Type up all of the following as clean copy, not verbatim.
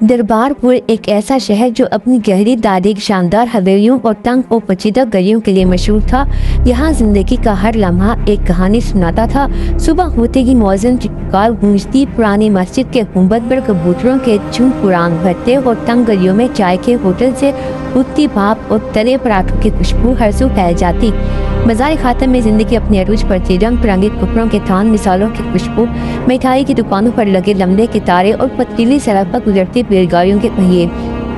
दरबारपुर एक ऐसा शहर जो अपनी गहरी तारीख, शानदार हवेलियों और तंग और पेचीदा गलियों के लिए मशहूर था। यहाँ जिंदगी का हर लम्हा एक कहानी सुनाता था। सुबह होते ही मौज़िन की पुकार गूंजती, पुरानी मस्जिद के गुंबद पर कबूतरों के झुंड उड़ान भरते और तंग गलियों में चाय के होटल से उठती भाप और तले पराठों की खुशबू हर सू फैल जाती। बाजार खातम में जिंदगी अपने अरूज पर थी। रंग बिरंगे कपड़ों के थान, मिसालों की खुशबू, मिठाई की दुकानों पर लगे लंबे कितारे और पथरीली सड़क पर गुजरती बैलगाड़ियों के पहिए।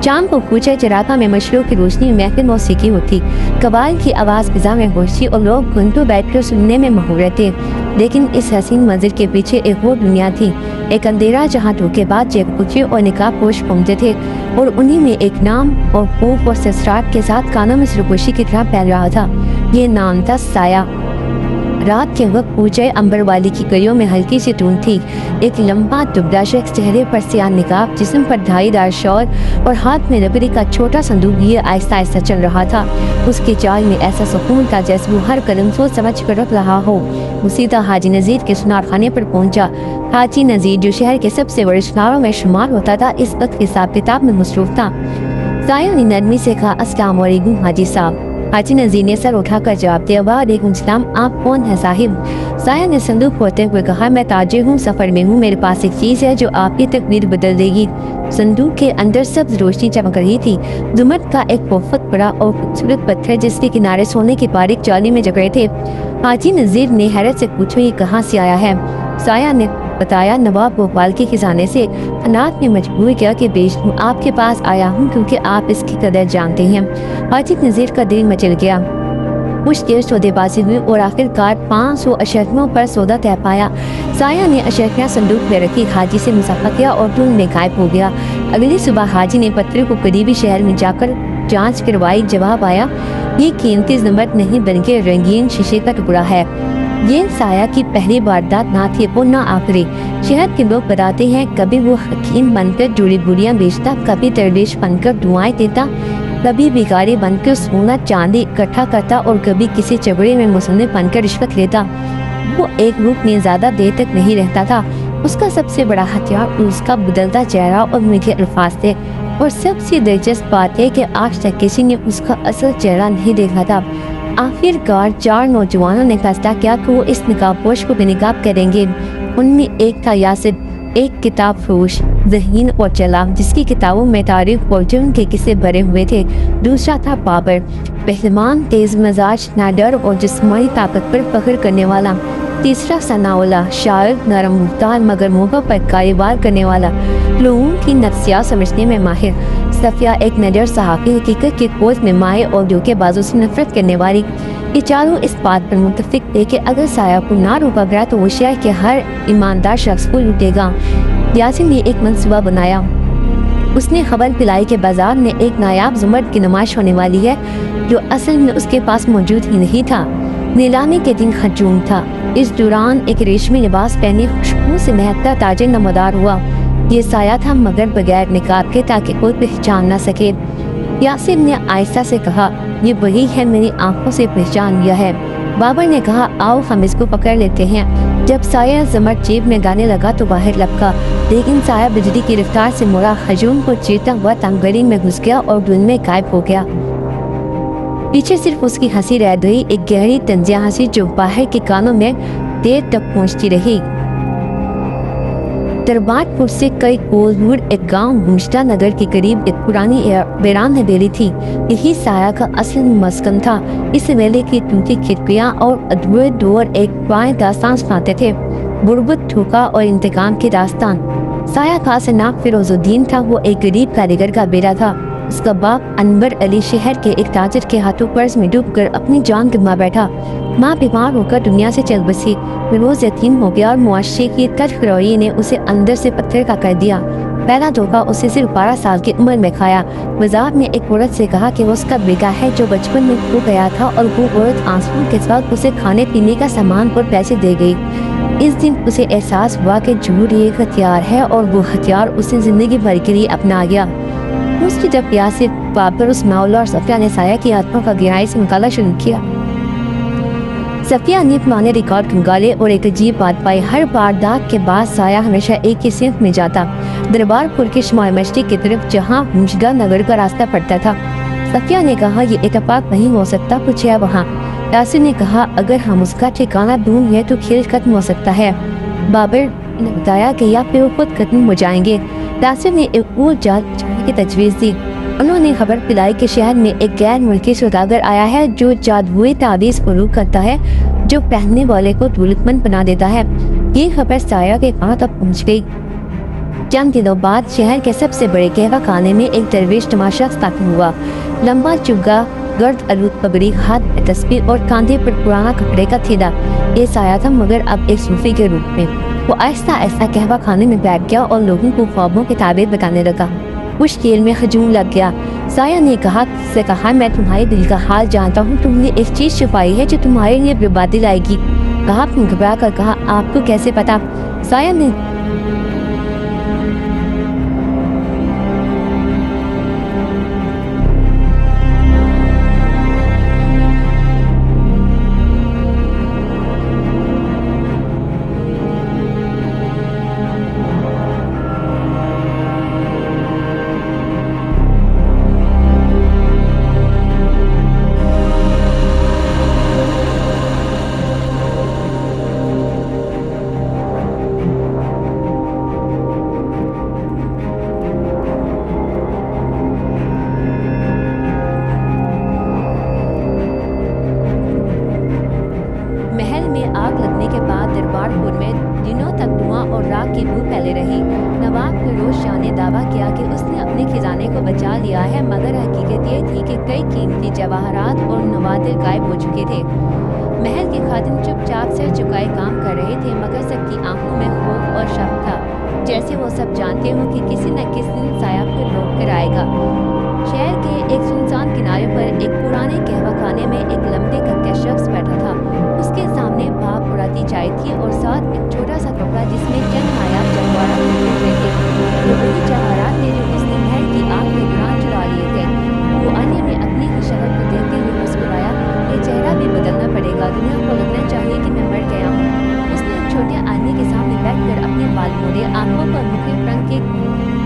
शाम को कूचे चरागा में मशरूम की रोशनी में महफिल मौसीकी होती, कबाल की आवाज़ फिजा में गूंजती और लोग घंटों बैठकर सुनने में मशहूर रहते। लेकिन इस हसीन मंजिल के पीछे एक और दुनिया थी, एक अंधेरा जहाँ धोखेबाज जेबकुची और निकाबपोश घूमते थे और उन्हीं में एक नाम और खौफ और ससराहट के साथ कानों में सरगोशी की तरह फैल रहा था। ये नाम था साया। रात के वक्त ऊंचे अंबर वाली की गलियों में हल्की सी टून थी। एक लंबा दुबला शख्स, चेहरे पर सियाह निकाब, जिस्म पर धारीदार शॉल और हाथ में लकड़ी का छोटा संदूक लिए आहिस्ता आहिस्ता चल रहा था। उसके चाल में ऐसा सुकून था जैसे वो हर कदम सोच समझ कर रख रहा हो। वो सीधा हाजी नज़ीर के सुनार खाने पर पहुंचा। हाजी नज़ीर, जो शहर के सबसे बड़े सुनारों में शुमार होता था, इस वक्त हिसाब किताब में मसरूफ था। साया ने नरमी से कहा, अस्सलाम वालेकुम हाजी साहब। हाजी नज़ीर ने सर उठाकर जवाब दिया, वालेकुम सलाम, आप कौन है साहिब? साया ने संदूक खोलते हुए कहा, मैं ताजिर हूँ, सफ़र में हूँ, मेरे पास एक चीज़ है जो आपकी तकदीर बदल देगी। संदूक के अंदर सब्ज रोशनी चमक रही थी। जुमट का एक बहुत बड़ा और खूबसूरत पत्थर, जिसके किनारे सोने की बारीक जाली में जकड़े थे। हाजी नज़ीर ने हैरत से पूछा, ये कहाँ से आया है? साया ने बताया, नवाब भोपाल के खजाने से। हालात ने मजबूर किया कि बेच दूं, आपके पास आया हूँ क्योंकि आप इसकी कदर जानते हैं। हाजी नज़ीर का दिल मचल गया। कुछ देर सौदेबाजी हुई और आखिरकार 500 अशरफियों पर सौदा तय पाया। साया ने अशरफियाँ संदूक में रखी, हाजी से मुसाफा किया और धुंध में गायब हो गया। अगली सुबह हाजी ने पत्थर को करीबी शहर में जाकर जांच करवाई। जवाब आया, ये कीमती ज़मरद नहीं बल्कि रंगीन शीशे का टुकड़ा है। ये साया की पहली वारदात ना थी, वो ना आखिरी। शहर के लोग बताते हैं, कभी वो हकीम बनकर जुड़ी बुड़ियाँ बेचता, कभी दरवेश बनकर दुआएं देता, कभी भिखारी बनकर सोना चांदी इकट्ठा करता और कभी किसी चबड़े में मुसन्निफ बनकर रिश्वत लेता। वो एक रूप में ज्यादा देर तक नहीं रहता था। उसका सबसे बड़ा हथियार उसका बदलता चेहरा और मीठे अल्फाज थे। और सबसे दिलचस्प बात है कि आज तक किसी ने उसका असल चेहरा नहीं देखा था। आखिरकार 4 नौजवानों ने फैसला किया कि वो इस निकाबपोश को बेनकाब करेंगे। उनमें एक था यासिर, एक किताब फरोश, ज़हीन और चालाक, जिसकी किताबों में तारीख और जुर्म के किस्से भरे हुए थे। दूसरा था बाबर, पहलवान, तेज मजाज, नाडर और जिस्मानी ताकत पर फख्र करने वाला। तीसरा सनाउल्लाह, शायर, नरम मुख्तार मगर मौका पर कारोबार करने वाला, लोगों की नफ्सियात समझने में माहिर। सफिया, एक नजर सहाफ़ी, हकीकत की खोज में माहिर और धोखेबाजों से नफरत करने वाली। ये चारों इस बात पर मुत्तफिक थे कि अगर साया को ना रोका गया तो वो शहर के हर ईमानदार शख्स को लूटेगा। यासिर ने एक मंसूबा बनाया। उसने खबर फैलाई कि बाजार में एक नायाब ज़मरद की नुमाइश होने वाली है, जो असल में उसके पास मौजूद ही नहीं था। नीलामी के दिन हजूम था। इस दौरान एक रेशमी लिबास पहने खुशबू से महकता ताजिर नमदार हुआ। ये साया था, मगर बगैर निकाब के, ताकि कोई पहचान न सके। यासिर ने आयशा से कहा, ये वही है, मेरी आंखों से पहचान लिया है। बाबर ने कहा, आओ हम इसको पकड़ लेते हैं। जब साया ज़मरद जेब में गाने लगा तो बाहर लपका, लेकिन साया बिजली की रफ्तार से मुड़ा, हजूम को चीरता हुआ तंगड़ी में घुस गया और धुंध में गायब हो गया। पीछे सिर्फ उसकी हंसी रह गई, एक गहरी तंजिया हंसी जो बाहर के कानों में देर तक पहुंचती रही। दरबारपुर से कई कोस दूर एक गांव मुश्ता नगर के करीब एक पुरानी वीरान हवेली थी। यही साया का असल मस्कन था। इस हवेली की टूटी खिड़कियां और अधूरे दौर एक पुराने दास्तान सुनाते थे, गुर्बत, धोखा और इंतकाम की दास्तान। साया का असनाक फिरोजुद्दीन था। वो एक गरीब कारीगर का बेटा था। उसका बाप अनवर अली शहर के एक ताजिर के हाथों कर्ज में डूबकर अपनी जान गंवा बैठा। माँ बीमार होकर दुनिया से चल बसी। रोज यतीम हो गया और मुआशरे की तल्ख रवैये ने उसे अंदर से पत्थर का कर दिया। पहला धोखा उसे सिर्फ 12 साल की उम्र में खाया। बाजार में एक औरत से कहा कि वो उसका बेटा है जो बचपन में खो गया था, और वो औरत आंसुओं के साथ उसे खाने पीने का सामान और पैसे दे गई। इस दिन उसे एहसास हुआ कि झूठ एक हथियार है और वो हथियार उसे जिंदगी भर के लिए अपना गया। उसकी जब यासिर, बाबर, उस्माउल्लाह और सफिया ने साया की आत्मा का गहराई से मुताला शुरू किया। सफिया ने पुराने रिकॉर्ड खंगाले और एक अजीब बात पाई। हर वारदात के बाद साया हमेशा एक ही सिंक में जाता, दरबारपुर के शुमार मस्जिद की तरफ, जहाँ मुंशगा नगर का रास्ता पड़ता था। सफिया ने कहा, ये इत्तेफाक नहीं हो सकता, कुछ है वहाँ। यासिर ने कहा, अगर हम उसका ठिकाना ढूंढ लें तो खेल खत्म हो सकता है। बाबर ने बताया कि या फिर वो खुद खत्म हो जाएंगे। यासिर ने एक और जाल बिछाने की तजवीज़ दी। उन्होंने खबर पिलाई कि शहर में एक गैर मुल्की सौदागर आया है जो जादुई ताबीज़ फरोख्त करता है, जो पहनने वाले को दौलतमंद बना देता है। ये खबर साया के कान तक पहुँच गई। चंद दिनों बाद शहर के सबसे बड़े कहवा खाने में एक दरवेश तमाशा स्थापित हुआ। लंबा चुग्गा, गर्द आलूद पगड़ी, हाथ में तस्बीह और कांधे पर पुराना कपड़े का थैला। ये साया था, मगर अब एक सूफी के रूप में। वो आहिस्ता आहिस्ता कहवा खाने में बैठ गया और लोगों को ख्वाबों के ताबीर बताने लगा। कुछ देर में हजूम लग गया। साया ने कहा, मैं तुम्हारे दिल का हाल जानता हूँ। तुमने एक चीज छुपाई है जो तुम्हारे लिए बर्बादी लाएगी। कहा घबरा कर कहा, आपको कैसे पता? साया ने आग लगने के बाद दरबारपुर में दिनों तक धुआं और राख की बू फैले रही। नवाब फिरोज शाह ने दावा किया कि उसने अपने खजाने को बचा लिया है, मगर हकीकत ये थी कि कई कीमती जवाहरात और नवादिर गायब हो चुके थे। महल के खादिम चुपचाप सिर झुकाए काम कर रहे थे, मगर सबकी आंखों में खौफ और शक था, जैसे वो सब जानते हो कि किसी न किसी दिन साया फिर लौट कर आएगा। शहर के एक सुनसान किनारे पर एक पुराने कहवा खाने में एक लंबे कद शख्स बैठा था। उसके सामने भाप उड़ाती चाय थी और साथ एक छोटा सा कपड़ा जिसमें चंद नायाब जवाहरात लगे हुए थे। वो वही जवाहरात थे जो उसने महल की आग में दौरान चुरा लिए थे। वो आने में अपनी ही शक्ल को देखते हुए मुस्कुराया, ये चेहरा भी बदलना पड़ेगा, दुनिया को लगना चाहिए कि मैं मर गया हूँ। उसने एक छोटे आईने के सामने बैठकर अपने बाल मोड़े, आंखों पर मुख्तलिफ रंग के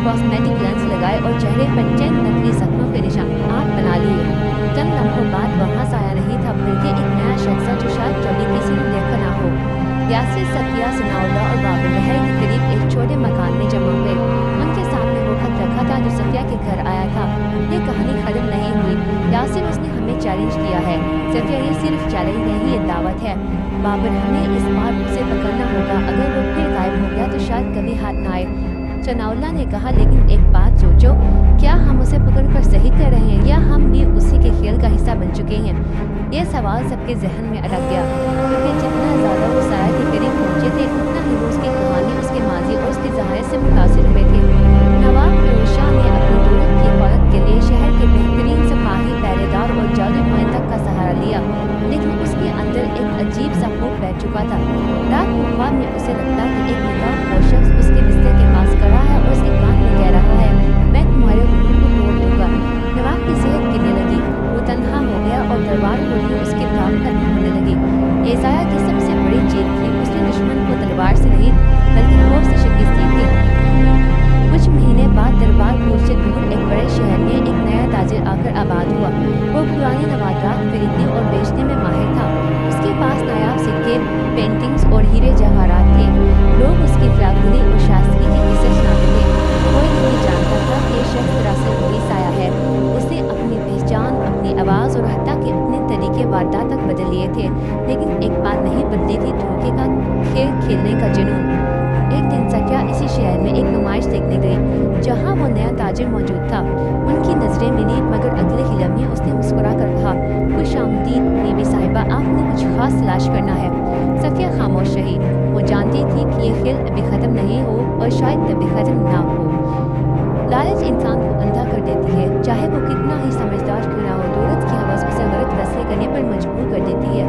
कॉस्मेटिक लेंस लगाए और चेहरे पर चंद नकली जख्मों के निशानात बना लिए। चंद लम्हों बाद वहाँ साया नहीं था, बल्कि एक नया शख्स जो शायद कभी किसी ने देखा ना हो। यासिर, सफिया, सनाउल्लाह और बाबर महल के करीब एक छोटे मकान में जमा हुए। उनके सामने वो खत रखा था जो सफिया के घर आया था। ये कहानी खत्म नहीं हुई। यासिर, उसने हमें चैलेंज किया है। सफिया, ये सिर्फ चैलेंज नहीं, ये दावत है। बाबर, हमें इस बार उसे पकड़ना होगा। अगर वो फिर गायब हो गया तो शायद कभी हाथ न आए। सनाउल्लाह ने कहा, लेकिन एक बात सोचो, क्या हम उसे पकड़कर सही कर रहे हैं या हम भी उसी के खेल का हिस्सा बन चुके हैं? ये सवाल सबके जहन में अटक गया, क्योंकि जितना ज़्यादा वो साया के करीब पहुंचे थे, उतना ही वो उसकी कहानी, उसके माजी और उसके ज़ाहिर से मुतासिर हुए थे। नवाब फिरोज शाह ने अपनी दौलत की हिफाजत के लिए शहर के बेहतरीन सिपाही, पहरेदार और जादू मुअत्तक का सहारा लिया, लेकिन उसके अंदर एक अजीब सा भूत बैठ चुका था। रात को ख्वाब में उसे लगता कि एक निकाह शख्स उसके बिस्तर के पास खड़ा है और उसके कान में कह रहा है, मैं तुम्हारे हुक्म को तोड़ दूंगा। नवाब की सेहत गिरने लगी, वो तन्हा हो गया और दरबारपुर में उसकी ताकत खत्म होने लगी। ये साया की सबसे बड़ी जीत थी। उसने दुश्मन को तलवार से नहीं बल्कि खौफ से शिकस्त दी थी। कुछ महीने बाद दरबारपुर से दूर एक बड़े शहर में एक नया ताजिर आकर आबाद हुआ। वो पुराने नवादात खरीदने और बेचने में माहिर था। उसके पास नायाब सिक्के, पेंटिंग्स और हीरे जवाहरात थे। लोग उसकी फिराकनी और शास्त्री की किस्से सुनाते थे। कोई नहीं जानता था कि ये शख्स दरअसल वही साया है। उसने अपनी पहचान, अपनी आवाज़ और हत्ता के अपने तरीके वारदात तक बदल लिए थे, लेकिन एक बात नहीं बदली थी, धोखे का खेल खेलने का जुनून। एक दिन सफिया इसी शहर में एक नुमाइश देखने गई, जहाँ वो नया ताजिर मौजूद था। उनकी नजरें मिली, मगर अगले ही लम्हे उसने मुस्कुरा कर कहा, खुश आमदीद बीबी साहिबा, आपने कुछ खास तलाश करना है। सफिया खामोश रही। वो जानती थी कि ये खेल अभी ख़त्म नहीं हो और शायद कभी ख़त्म ना हो। लालच इंसान को अंधा कर देती है, चाहे वो कितना ही समझदार क्यों ना हो। दौलत की हवस उसे गलत फैसले करने पर मजबूर कर देती है।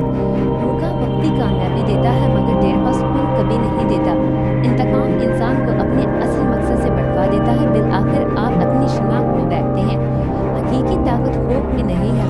धोखा वक्ती कामयाबी देता है, मगर देर पा सुकून कभी नहीं देता। इंतकाम इंसान को अपने असल मकसद से भटका देता है। बिल आखिर आप अपनी शिनाख्त को बैठते हैं। हकीकी ताकत खौफ में नहीं है,